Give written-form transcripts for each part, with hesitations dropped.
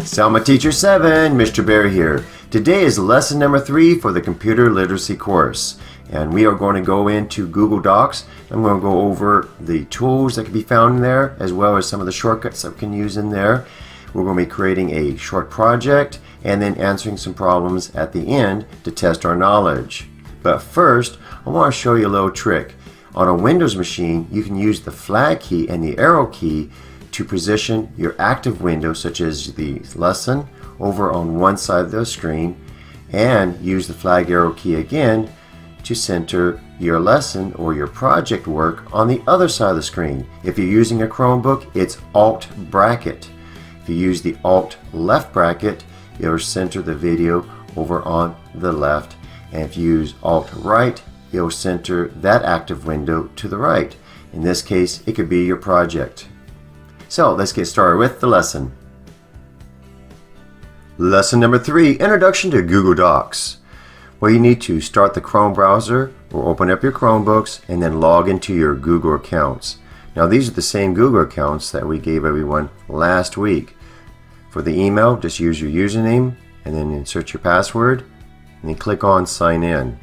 Selma Teacher 7, Mr. Bear here. Today is lesson number 3 for the computer literacy course. And we are going to go into Google Docs. I'm going to go over the tools that can be found in there, as well as some of the shortcuts that we can use in there. We're going to be creating a short project and then answering some problems at the end to test our knowledge. But first, I want to show you a little trick. On a Windows machine, you can use the flag key and the arrow key to position your active window, such as the lesson, over on one side of the screen, and use the flag arrow key again to center your lesson or your project work on the other side of the screen. If you're using a Chromebook, it's Alt bracket. If you use the Alt left bracket, it'll center the video over on the left, and if you use Alt right, it'll center that active window to the right. In this case, it could be your project. So let's get started with the lesson. Lesson number 3, Introduction to Google Docs. Well, you need to start the Chrome browser or open up your Chromebooks and then log into your Google accounts. Now these are the same Google accounts that we gave everyone last week. For the email, just use your username and then insert your password and then click on Sign In.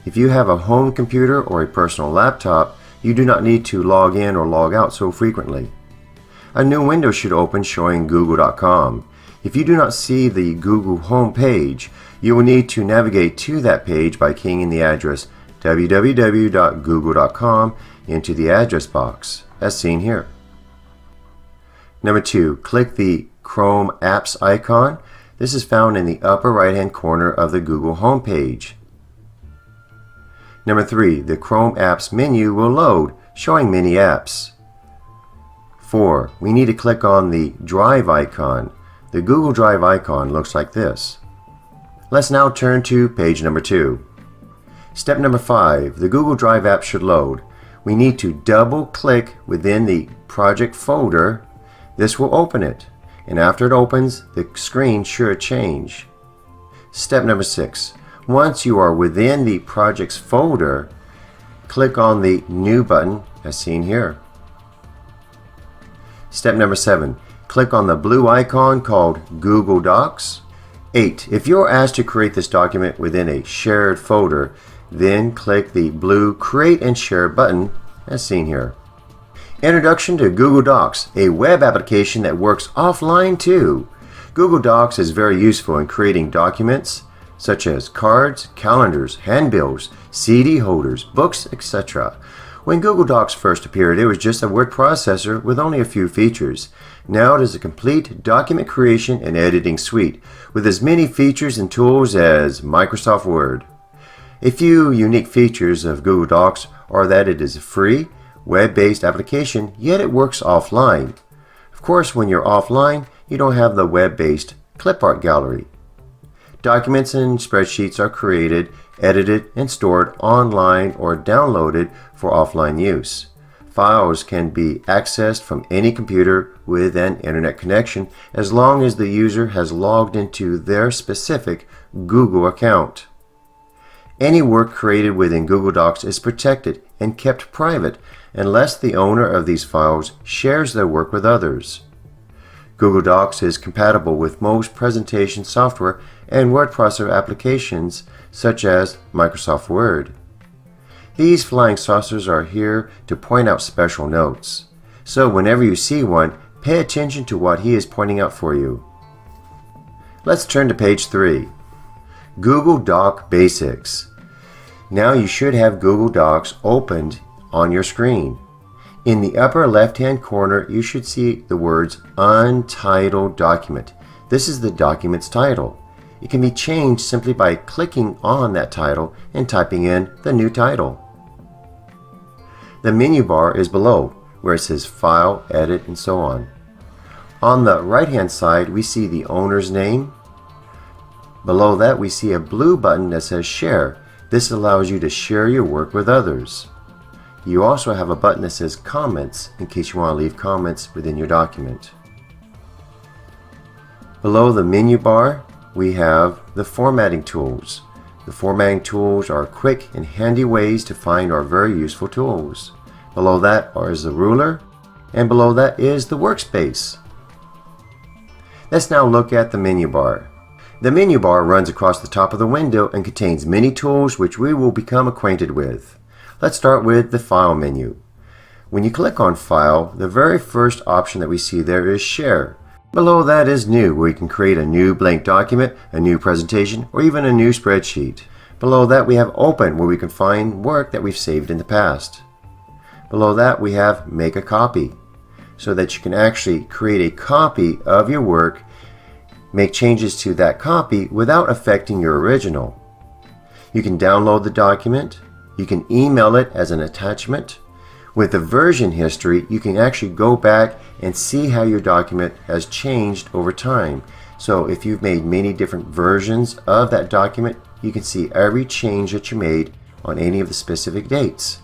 If you have a home computer or a personal laptop, you do not need to log in or log out so frequently. A new window should open showing google.com. If you do not see the Google home page, you will need to navigate to that page by keying in the address www.google.com into the address box, as seen here. Number 2, click the Chrome Apps icon. This is found in the upper right-hand corner of the Google home page. Number 3, the Chrome Apps menu will load, showing many apps. 4, we need to click on the Drive icon. The Google Drive icon looks like this. Let's now turn to page number 2. Step number 5, the Google Drive app should load. We need to double click within the project folder. This will open it, and after it opens, the screen should change. Step number 6, once you are within the project's folder, click on the New button as seen here. Step number 7, click on the blue icon called Google Docs. 8, if you're asked to create this document within a shared folder, then click the blue Create and Share button as seen here. Introduction to Google Docs, a web application that works offline too. Google Docs is very useful in creating documents such as cards, calendars, handbills, CD holders, books, etc. When Google Docs first appeared, it was just a word processor with only a few features. Now it is a complete document creation and editing suite with as many features and tools as Microsoft Word. A few unique features of Google Docs are that it is a free, web-based application, yet it works offline. Of course, when you're offline, you don't have the web-based clip art gallery. Documents and spreadsheets are created, edited, and stored online or downloaded for offline use. Files can be accessed from any computer with an internet connection as long as the user has logged into their specific Google account. Any work created within Google Docs is protected and kept private unless the owner of these files shares their work with others. Google Docs is compatible with most presentation software and word processor applications such as Microsoft Word. These flying saucers are here to point out special notes. So whenever you see one, pay attention to what he is pointing out for you. Let's turn to page 3. Google Doc Basics. Now you should have Google Docs opened on your screen. In the upper left-hand corner, you should see the words Untitled Document. This is the document's title. It can be changed simply by clicking on that title and typing in the new title. The menu bar is below, where it says File, Edit, and so on. On the right-hand side, we see the owner's name. Below that, we see a blue button that says Share. This allows you to share your work with others. You also have a button that says Comments in case you want to leave comments within your document. Below the menu bar, we have the formatting tools. The formatting tools are quick and handy ways to find our very useful tools. Below that is the ruler, and below that is the workspace. Let's now look at the menu bar. The menu bar runs across the top of the window and contains many tools which we will become acquainted with. Let's start with the File menu. When you click on File, the very first option that we see there is Share. Below that is New, where you can create a new blank document, a new presentation, or even a new spreadsheet. Below that we have Open, where we can find work that we've saved in the past. Below that we have Make a Copy, so that you can actually create a copy of your work, make changes to that copy without affecting your original. You can download the document, you can email it as an attachment. With the version history, you can actually go back and see how your document has changed over time. So if you've made many different versions of that document, you can see every change that you made on any of the specific dates.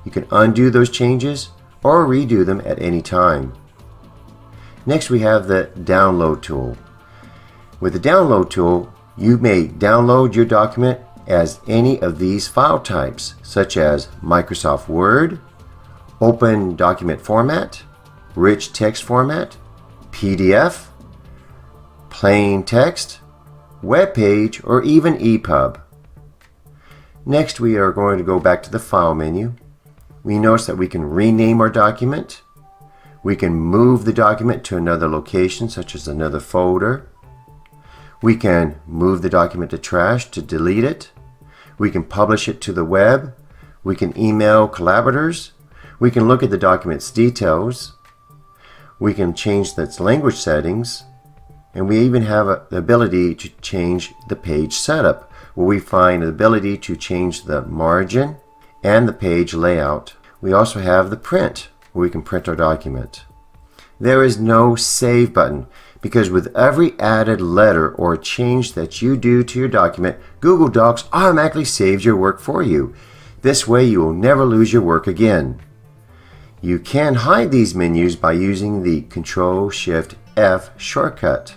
You can undo those changes or redo them at any time. Next we have the Download tool. With the Download tool, you may download your document as any of these file types, such as Microsoft Word, Open Document Format, Rich Text Format, PDF, Plain Text, Web Page, or even EPUB. Next we are going to go back to the File menu. We notice that we can rename our document. We can move the document to another location, such as another folder. We can move the document to trash to delete it. We can publish it to the web. We can email collaborators. We can look at the document's details. We can change its language settings. And we even have the ability to change the page setup, where we find the ability to change the margin and the page layout. We also have the Print, where we can print our document. There is no Save button, because with every added letter or change that you do to your document, Google Docs automatically saves your work for you. This way you will never lose your work again. You can hide these menus by using the Ctrl-Shift-F shortcut.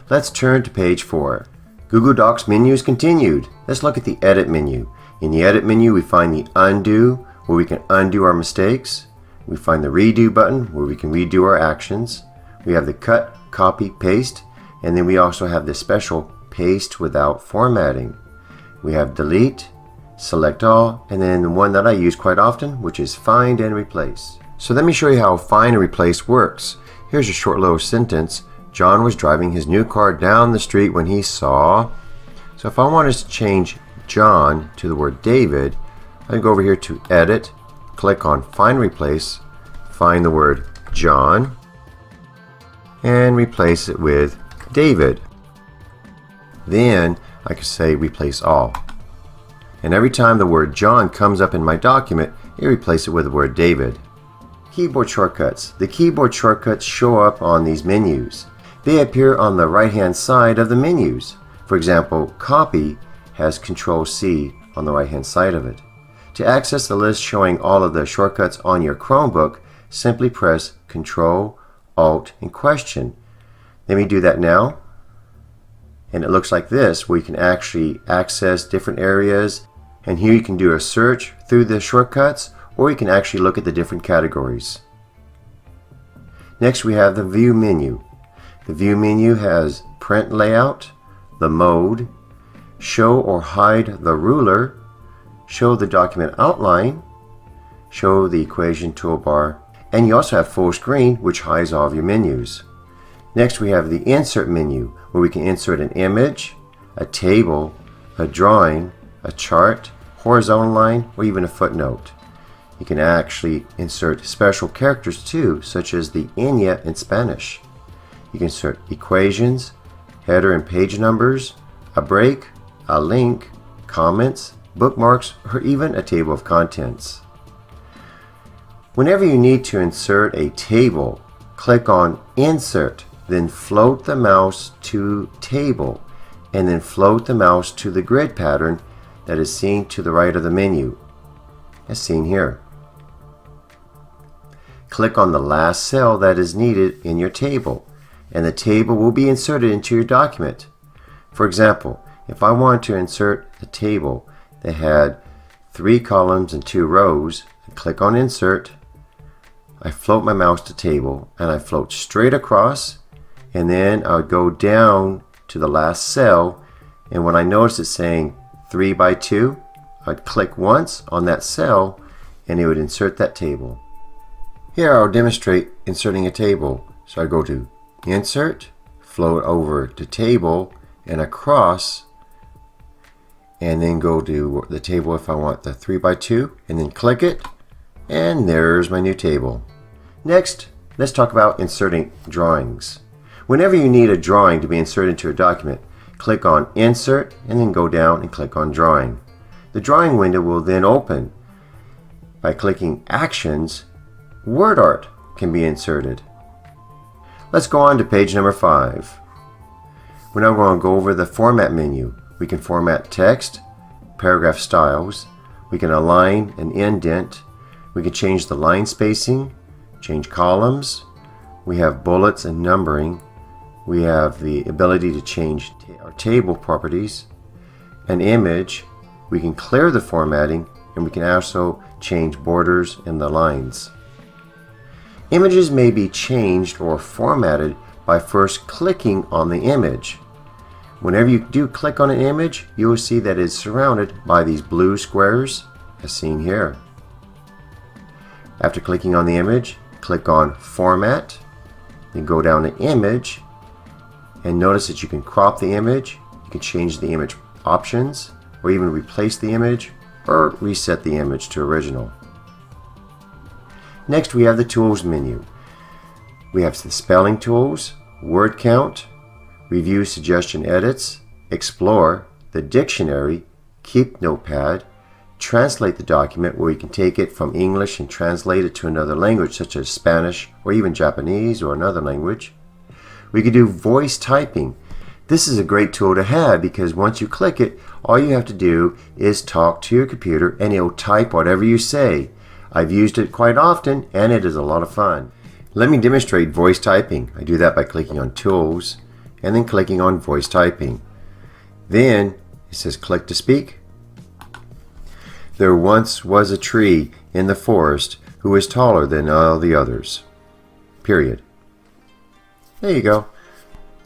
Let's turn to page 4. Google Docs menu is continued. Let's look at the Edit menu. In the Edit menu we find the Undo, where we can undo our mistakes. We find the Redo button, where we can redo our actions. We have the Cut, Copy, Paste, and then we also have the special Paste without formatting. We have Delete, Select All, and then the one that I use quite often, which is Find and Replace. So let me show you how Find and Replace works. Here's a short little sentence. John was driving his new car down the street when he saw... So if I wanted to change John to the word David, I can go over here to Edit, click on Find Replace, find the word John, and replace it with David. Then I can say Replace All. And every time the word John comes up in my document, I replace it with the word David. Keyboard shortcuts. The keyboard shortcuts show up on these menus. They appear on the right-hand side of the menus. For example, Copy has Ctrl-C on the right-hand side of it. To access the list showing all of the shortcuts on your Chromebook, simply press Ctrl, Alt, and Question. Let me do that now. And it looks like this, where you can actually access different areas. And here you can do a search through the shortcuts, or you can actually look at the different categories. Next we have the View menu. The View menu has Print Layout, the Mode, Show or Hide the Ruler, Show the Document Outline, Show the Equation Toolbar, and you also have Full Screen, which hides all of your menus. Next we have the Insert menu, where we can insert an image, a table, a drawing, a chart, horizontal line, or even a footnote. You can actually insert special characters too, such as the ña in Spanish. You can insert equations, header and page numbers, a break, a link, comments, bookmarks, or even a table of contents. Whenever you need to insert a table, click on Insert, then float the mouse to Table, and then float the mouse to the grid pattern that is seen to the right of the menu, as seen here. Click on the last cell that is needed in your table, and the table will be inserted into your document. For example, if I wanted to insert a table that had 3 columns and 2 rows, I click on Insert, I float my mouse to Table, and I float straight across, and then I would go down to the last cell, and when I notice it's saying 3 by 2, I'd click once on that cell and it would insert that table. Here I'll demonstrate inserting a table. So I go to Insert, float over to Table and across, and then go to the table if I want the 3 by 2, and then click it, and there's my new table. Next, let's talk about inserting drawings. Whenever you need a drawing to be inserted into a document, click on Insert and then go down and click on Drawing. The drawing window will then open. By clicking Actions, word art can be inserted. Let's go on to page number 5. We're now going to go over the Format menu. We can format text, paragraph styles, we can align and indent, we can change the line spacing, change columns, we have bullets and numbering, we have the ability to change our table properties, an image, we can clear the formatting, and we can also change borders and the lines. Images may be changed or formatted by first clicking on the image. Whenever you do click on an image, you will see that it's surrounded by these blue squares, as seen here. After clicking on the image, click on Format, then go down to Image, and notice that you can crop the image, you can change the image options, or even replace the image, or reset the image to original. Next, we have the Tools menu. We have the spelling tools, word count, review suggestion edits, explore, the dictionary, keep notepad, translate the document where you can take it from English and translate it to another language such as Spanish or even Japanese or another language. We can do voice typing. This is a great tool to have because once you click it, all you have to do is talk to your computer and it'll type whatever you say. I've used it quite often and it is a lot of fun. Let me demonstrate voice typing. I do that by clicking on Tools and then clicking on Voice Typing. Then it says click to speak. There once was a tree in the forest who was taller than all the others. Period. There you go.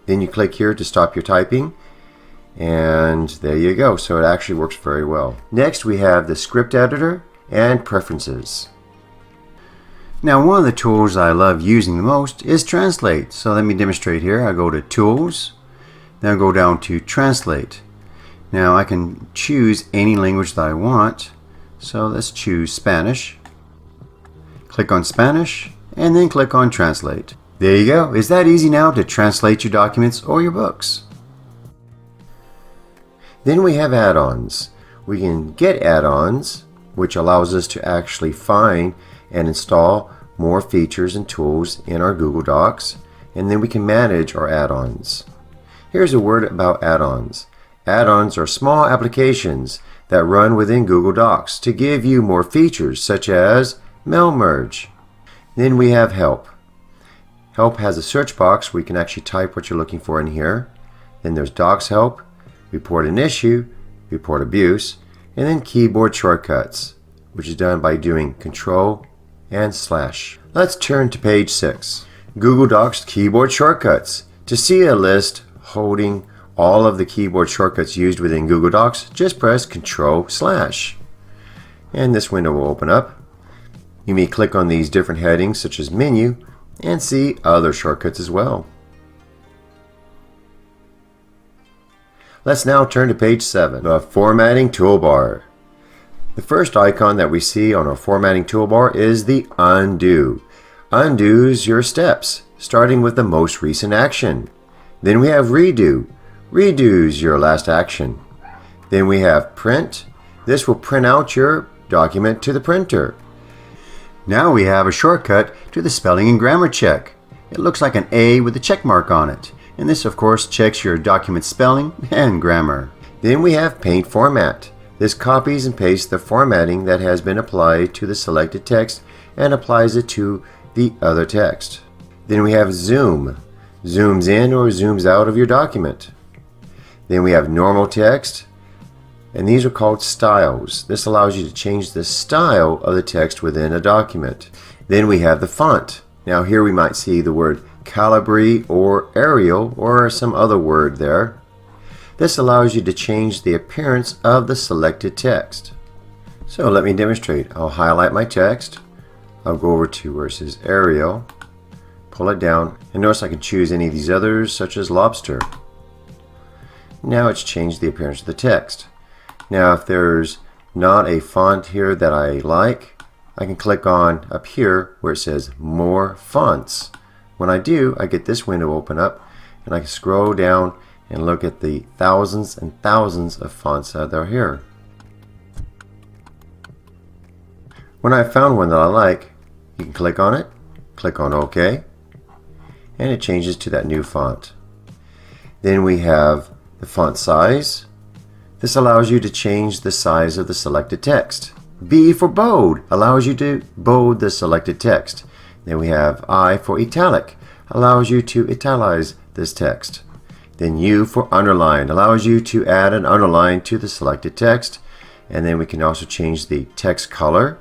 Then you click here to stop your typing, and there you go. So it actually works very well. Next, we have the script editor and preferences. Now, one of the tools I love using the most is Translate. So let me demonstrate here. I go to Tools, then I go down to Translate. Now I can choose any language that I want. So let's choose Spanish. Click on Spanish, and then click on Translate. There you go. Is that easy now to translate your documents or your books? Then we have add-ons. We can get add-ons, which allows us to actually find and install more features and tools in our Google Docs, and then we can manage our add-ons. Here's a word about add-ons. Add-ons are small applications that run within Google Docs to give you more features such as mail merge. Then we have Help. Help has a search box where you can actually type what you're looking for in here. Then there's Docs Help, Report an Issue, Report Abuse, and then Keyboard Shortcuts, which is done by doing Control and /. Let's turn to page 6. Google Docs Keyboard Shortcuts. To see a list holding all of the keyboard shortcuts used within Google Docs, just press Control /. And this window will open up. You may click on these different headings such as Menu and see other shortcuts as well. Let's now turn to page 7, the Formatting Toolbar. The first icon that we see on our Formatting Toolbar is the Undo. Undoes your steps, starting with the most recent action. Then we have Redo. Redoes your last action. Then we have Print. This will print out your document to the printer. Now we have a shortcut to the spelling and grammar check. It looks like an A with a check mark on it. And this, of course, checks your document spelling and grammar. Then we have Paint Format. This copies and pastes the formatting that has been applied to the selected text and applies it to the other text. Then we have Zoom. Zooms in or zooms out of your document. Then we have Normal Text, and these are called styles. This allows you to change the style of the text within a document. Then we have the font. Now here we might see the word Calibri or Arial or some other word there. This allows you to change the appearance of the selected text. So let me demonstrate. I'll highlight my text. I'll go over to where it says Arial, pull it down, and notice I can choose any of these others such as lobster. Now it's changed the appearance of the text. Now if there's not a font here that I like, I can click on up here where it says More Fonts. When I do, I get this window open up and I can scroll down and look at the thousands and thousands of fonts that are here. When I found one that I like, you can click on it, click on OK, and it changes to that new font. Then we have the font size. This allows you to change the size of the selected text. B for bold allows you to bold the selected text. Then we have I for italic, allows you to italicize this text. Then U for underline allows you to add an underline to the selected text. And then we can also change the text color.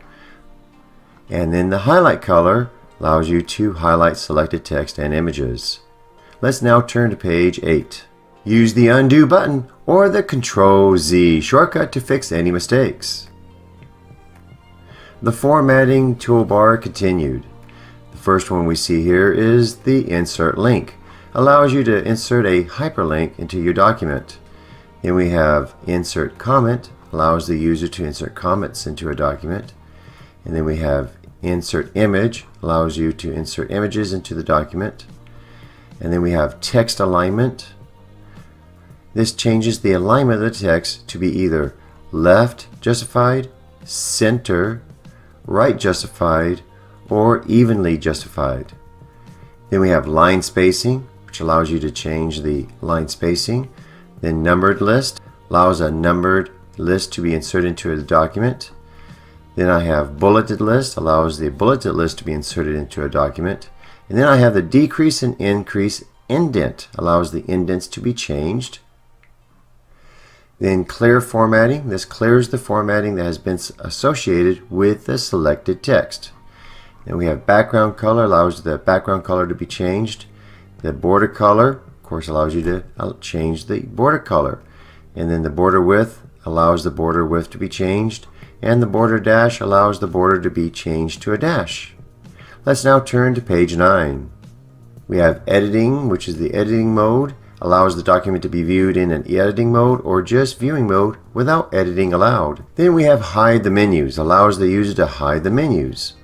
And then the highlight color allows you to highlight selected text and images. Let's now turn to page 8. Use the undo button or the Control-Z shortcut to fix any mistakes. The formatting toolbar continued. The first one we see here is the insert link. Allows you to insert a hyperlink into your document. Then we have insert comment, allows the user to insert comments into a document. And then we have insert image, allows you to insert images into the document. And then we have text alignment. This changes the alignment of the text to be either left justified, center, right justified, or evenly justified. Then we have line spacing, which allows you to change the line spacing. Then numbered list allows a numbered list to be inserted into the document. Then I have bulleted list, allows the bulleted list to be inserted into a document. And then I have the decrease and increase indent, allows the indents to be changed. Then clear formatting, this clears the formatting that has been associated with the selected text. Then we have background color, allows the background color to be changed. The border color, of course, allows you to change the border color. And then the border width allows the border width to be changed. And the border dash allows the border to be changed to a dash. Let's now turn to page 9. We have editing, which is the editing mode. Allows the document to be viewed in an editing mode or just viewing mode without editing allowed. Then we have hide the menus, allows the user to hide the menus.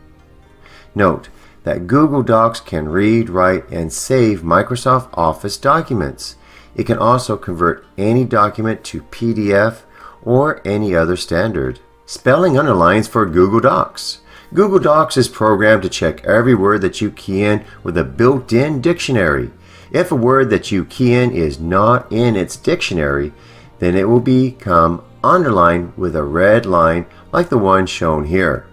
Note that Google Docs can read, write, and save Microsoft Office documents. It can also convert any document to PDF or any other standard. Spelling underlines for Google Docs. Google Docs is programmed to check every word that you key in with a built-in dictionary. If a word that you key in is not in its dictionary, then it will become underlined with a red line like the one shown here.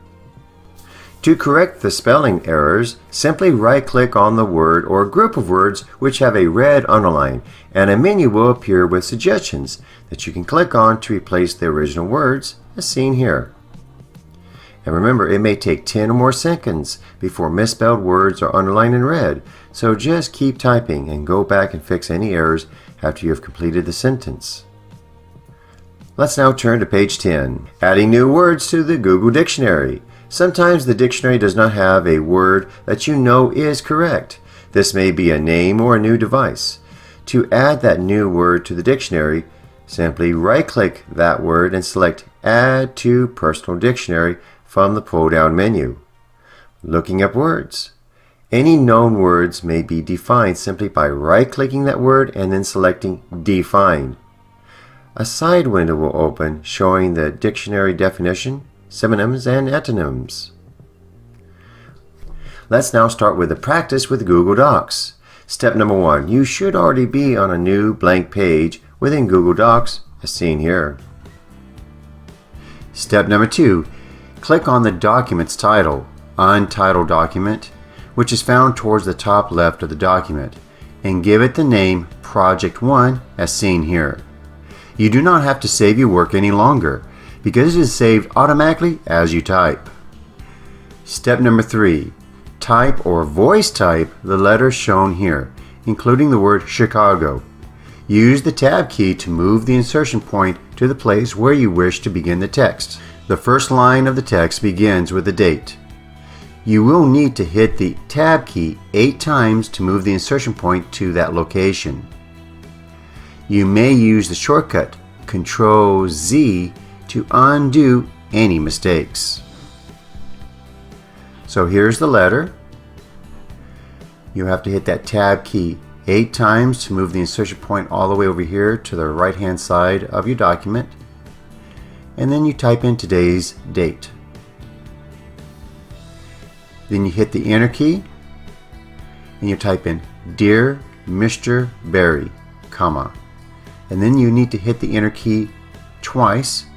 To correct the spelling errors, simply right-click on the word or group of words which have a red underline, and a menu will appear with suggestions that you can click on to replace the original words as seen here. And remember, it may take 10 or more seconds before misspelled words are underlined in red, so just keep typing and go back and fix any errors after you have completed the sentence. Let's now turn to page 10. Adding new words to the Google Dictionary. Sometimes the dictionary does not have a word that you know is correct. This may be a name or a new device. To add that new word to the dictionary, simply right-click that word and select Add to Personal Dictionary from the pull-down menu. Looking up words. Any known words may be defined simply by right-clicking that word and then selecting Define. A side window will open showing the dictionary definition, synonyms, and antonyms. Let's now start with the practice with Google Docs. Step number 1. You should already be on a new blank page within Google Docs as seen here. Step number 2. Click on the document's title, Untitled Document, which is found towards the top left of the document, and give it the name Project 1 as seen here. You do not have to save your work any longer because it is saved automatically as you type. Step number 3. type or voice type the letters shown here, including the word Chicago. Use the Tab key to move the insertion point to the place where you wish to begin the text. The first line of the text begins with a date. You will need to hit the Tab key 8 times to move the insertion point to that location. You may use the shortcut Ctrl-Z to undo any mistakes. So here's the letter. You have to hit that Tab key 8 times to move the insertion point all the way over here to the right hand side of your document, and then you type in today's date. Then you hit the Enter key and you type in Dear Mr. Barry, comma, and then you need to hit the Enter key twice,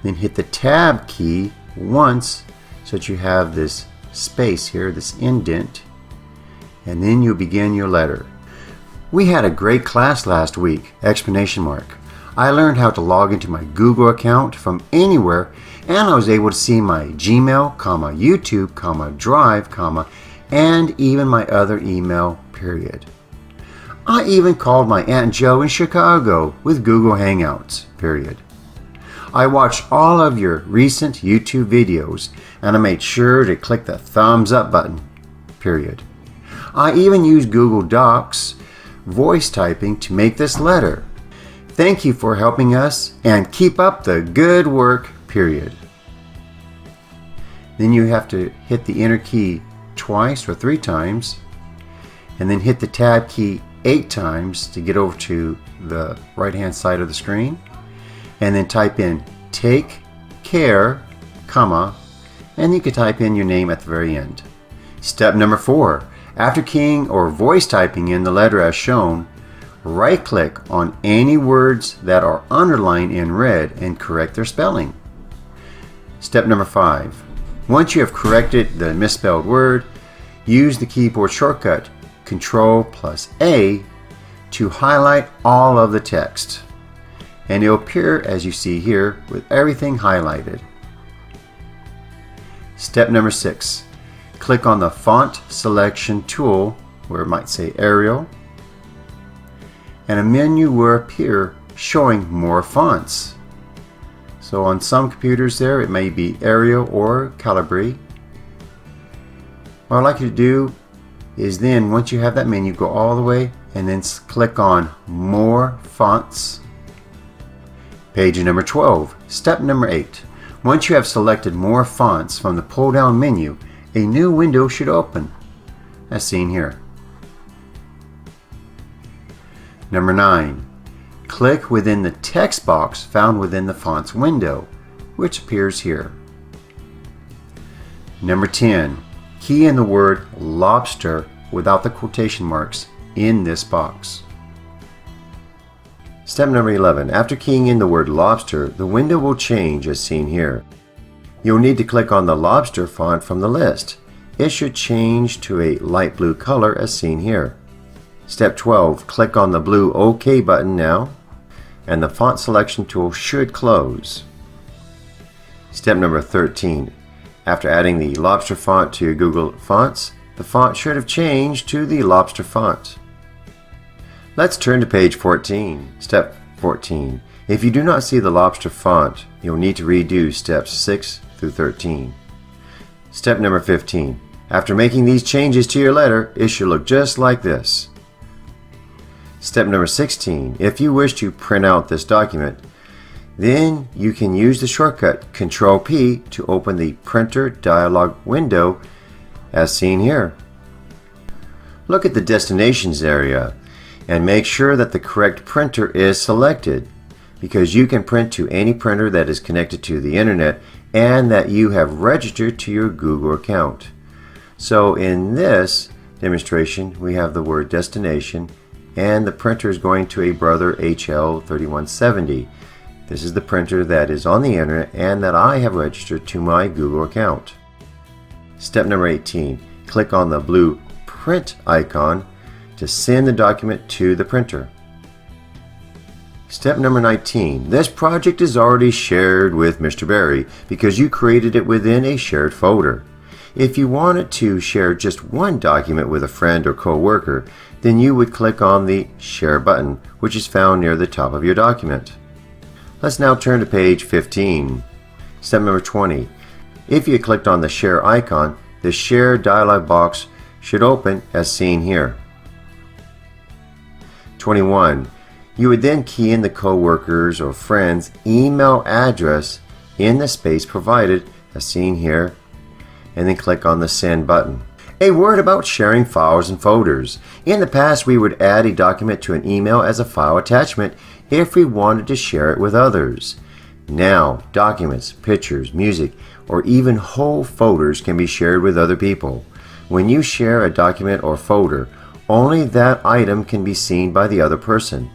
then hit the Tab key once so that you have this space here, this indent, and then you begin your letter. We had a great class last week, exclamation mark. I learned how to log into my Google account from anywhere, and I was able to see my Gmail, YouTube, Drive, and even my other email, period. I even called my Aunt Jo in Chicago with Google Hangouts, period. I watched all of your recent YouTube videos, and I made sure to click the thumbs up button, period. I even used Google Docs voice typing to make this letter. Thank you for helping us, and keep up the good work, period. Then you have to hit the Enter key twice or 3 times, and then hit the Tab key 8 times to get over to the right hand side of the screen, and then type in Take Care, comma, and you can type in your name at the very end. Step number 4. After keying or voice typing in the letter as shown, right-click on any words that are underlined in red and correct their spelling. Step number 5. Once you have corrected the misspelled word, use the keyboard shortcut Ctrl+A to highlight all of the text, and it will appear as you see here with everything highlighted. Step number 6. Click on the font selection tool where it might say Arial, and a menu will appear showing more fonts. So on some computers there it may be Arial or Calibri. What I'd like you to do is then once you have that menu, go all the way and then click on More Fonts. Page number 12. Step number 8. Once you have selected more fonts from the pull down menu, a new window should open, as seen here. Number 9. Click within the text box found within the fonts window, which appears here. Number 10. Key in the word lobster without the quotation marks in this box. Step number 11. After keying in the word lobster, the window will change as seen here. You'll need to click on the lobster font from the list. It should change to a light blue color as seen here. Step 12. Click on the blue OK button now, and the font selection tool should close. Step number 13. After adding the lobster font to your Google Fonts, the font should have changed to the lobster font. Let's turn to page 14. Step 14. If you do not see the lobster font, you'll need to redo steps 6 through 13. Step number 15. After making these changes to your letter, it should look just like this. Step number 16. If you wish to print out this document, then you can use the shortcut Ctrl-P to open the printer dialog window as seen here. Look at the destinations area and make sure that the correct printer is selected, because you can print to any printer that is connected to the internet and that you have registered to your Google account. So in this demonstration we have the word destination, and the printer is going to a Brother HL3170. This is the printer that is on the internet and that I have registered to my Google account. Step number 18. Click on the blue print icon to send the document to the printer. Step number 19. This project is already shared with Mr. Barry because you created it within a shared folder. If you wanted to share just one document with a friend or co-worker, then you would click on the Share button, which is found near the top of your document. Let's now turn to page 15. Step number 20. If you clicked on the Share icon, the Share dialog box should open as seen here. 21. You would then key in the co-worker's or friend's email address in the space provided as seen here, and then click on the Send button. A word about sharing files and folders. In the past, we would add a document to an email as a file attachment if we wanted to share it with others. Now, documents, pictures, music, or even whole folders can be shared with other people. When you share a document or folder, only that item can be seen by the other person.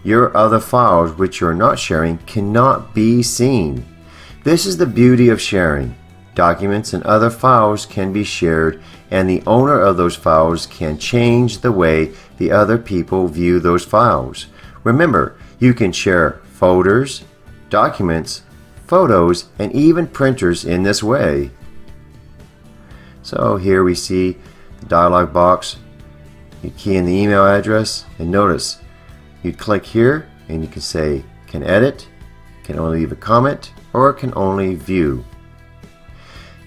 Your other files which you're not sharing cannot be seen. This is the beauty of sharing. Documents and other files can be shared, and the owner of those files can change the way the other people view those files. Remember, you can share folders, documents, photos, and even printers in this way. So here we see the dialog box. You key in the email address, and notice you click here and you can say can edit, can only leave a comment, or can only view.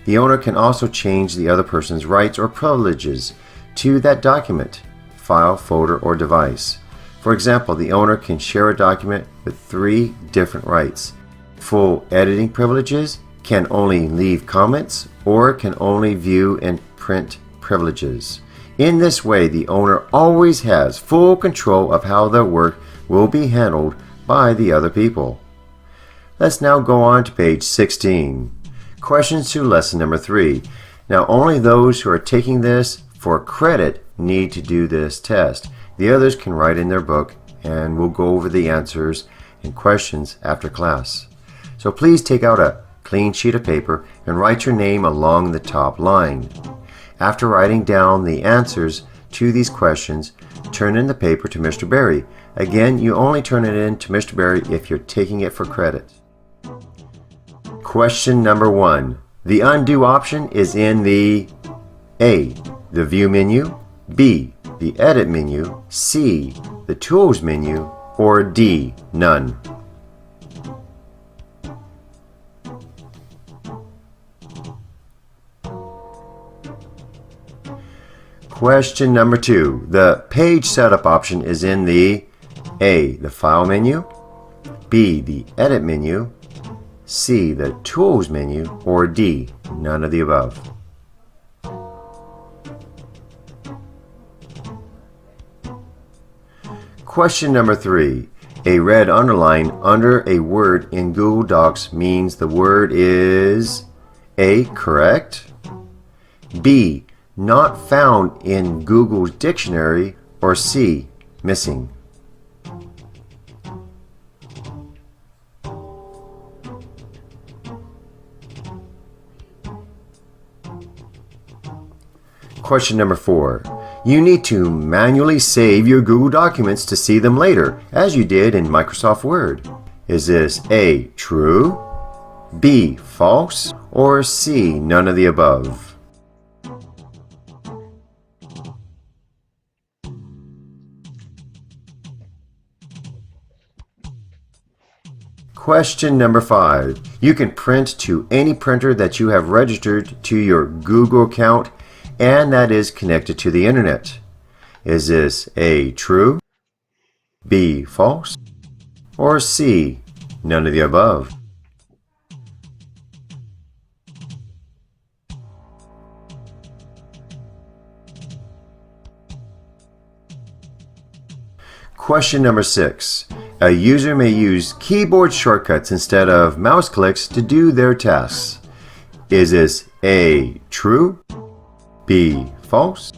The owner can also change the other person's rights or privileges to that document, file, folder, or device. For example, the owner can share a document with 3 different rights: full editing privileges, can only leave comments, or can only view and print privileges. In this way, the owner always has full control of how their work will be handled by the other people. Let's now go on to page 16. Questions to lesson number 3. Now, only those who are taking this for credit need to do this test. The others can write in their book, and we'll go over the answers and questions after class. So please take out a clean sheet of paper and write your name along the top line. After writing down the answers to these questions, turn in the paper to Mr. Berry. Again, you only turn it in to Mr. Berry if you're taking it for credit. Question number 1. The undo option is in the A, the View menu, B, the Edit menu, C, the Tools menu, or D, none. Question number 2. The Page Setup option is in the A, the File menu, B, the Edit menu, C, the Tools menu, or D, none of the above. Question number 3. A red underline under a word in Google Docs means the word is A, correct, B, not found in Google's dictionary, or C, missing. Question number 4. You need to manually save your Google documents to see them later, as you did in Microsoft Word. Is this A, true, B, false, or C, none of the above? Question number 5. You can print to any printer that you have registered to your Google account and that is connected to the internet. Is this A, true, B, false, or C, none of the above? Question number 6. A user may use keyboard shortcuts instead of mouse clicks to do their tasks. Is this A, true, B, false,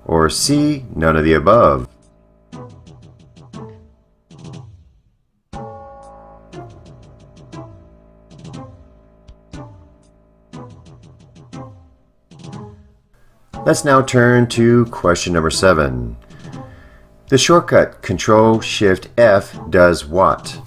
or C, none of the above? Let's now turn to question number 7. The shortcut Control-Shift-F does what?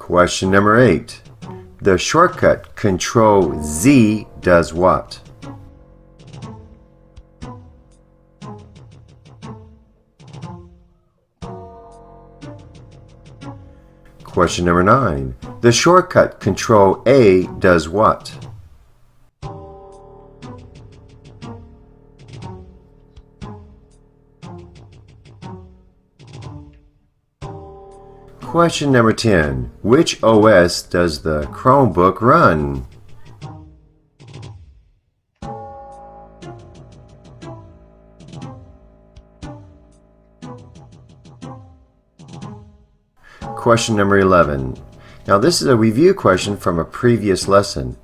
Question number 8. The shortcut Control Z does what? Question number 9. The shortcut Control A does what? Question number 10. Which OS does the Chromebook run? Question number 11. Now this is a review question from a previous lesson.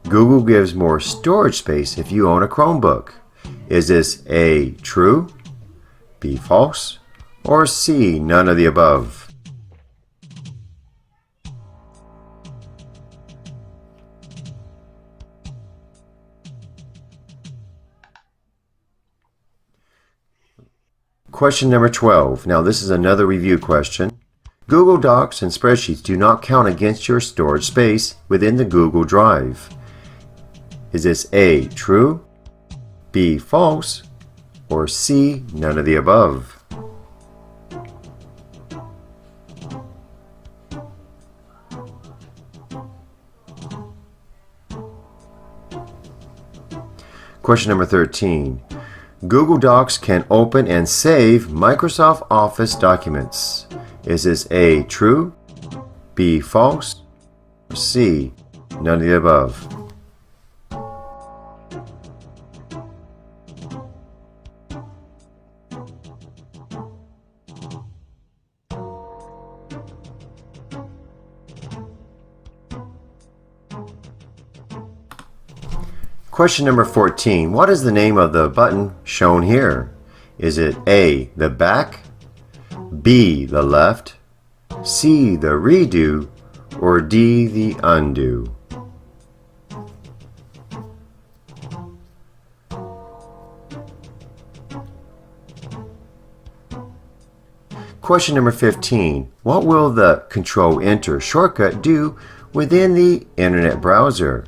Google gives more storage space if you own a Chromebook. Is this A, true, B, false, or C, none of the above? Question number 12. Now this is another review question. Google Docs and spreadsheets do not count against your storage space within the Google Drive. Is this A, true, B, false, or C, none of the above? Question number 13. Google Docs can open and save Microsoft Office documents. Is this A, true, B, false, or C, none of the above? Question number 14. What is the name of the button shown here? Is it A, the back, B, the left, C, the redo, or D, the undo? Question number 15. What will the Control Enter shortcut do within the Internet browser?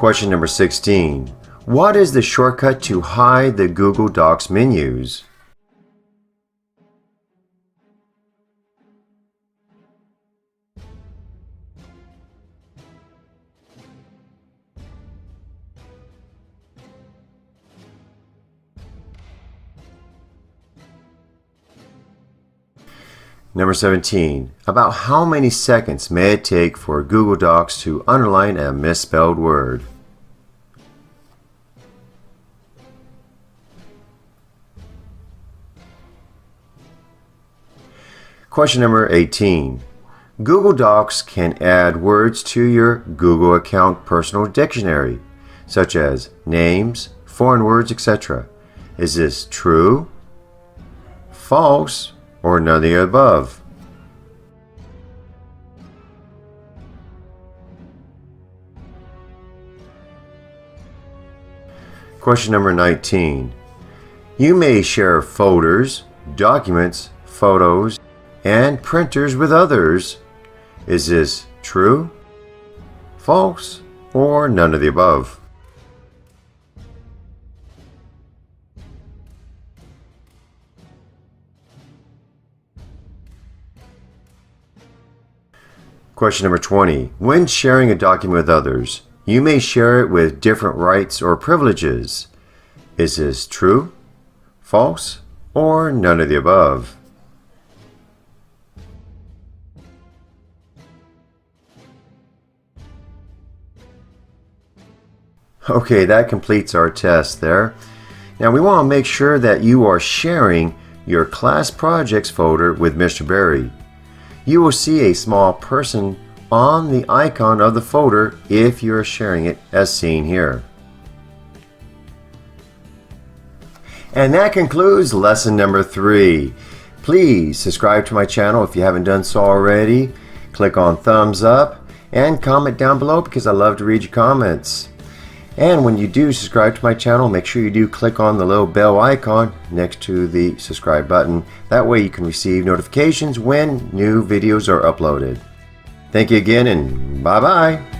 Question number 16. What is the shortcut to hide the Google Docs menus? Number 17. About how many seconds may it take for Google Docs to underline a misspelled word? Question number 18. Google Docs can add words to your Google account personal dictionary, such as names, foreign words, etc. Is this true, false, or none of the above? Question number 19. You may share folders, documents, photos, and printers with others. Is this true, false, or none of the above? Question number 20. When sharing a document with others, you may share it with different rights or privileges. Is this true, false, or none of the above? Okay, that completes our test there. Now we want to make sure that you are sharing your class projects folder with Mr. Berry. You will see a small person on the icon of the folder if you are sharing it as seen here. And that concludes lesson number 3. Please subscribe to my channel if you haven't done so already. Click on thumbs up And comment down below because I love to read your comments. And when you do subscribe to my channel, make sure you do click on the little bell icon next to the subscribe button. That way you can receive notifications when new videos are uploaded. Thank you again, and bye-bye.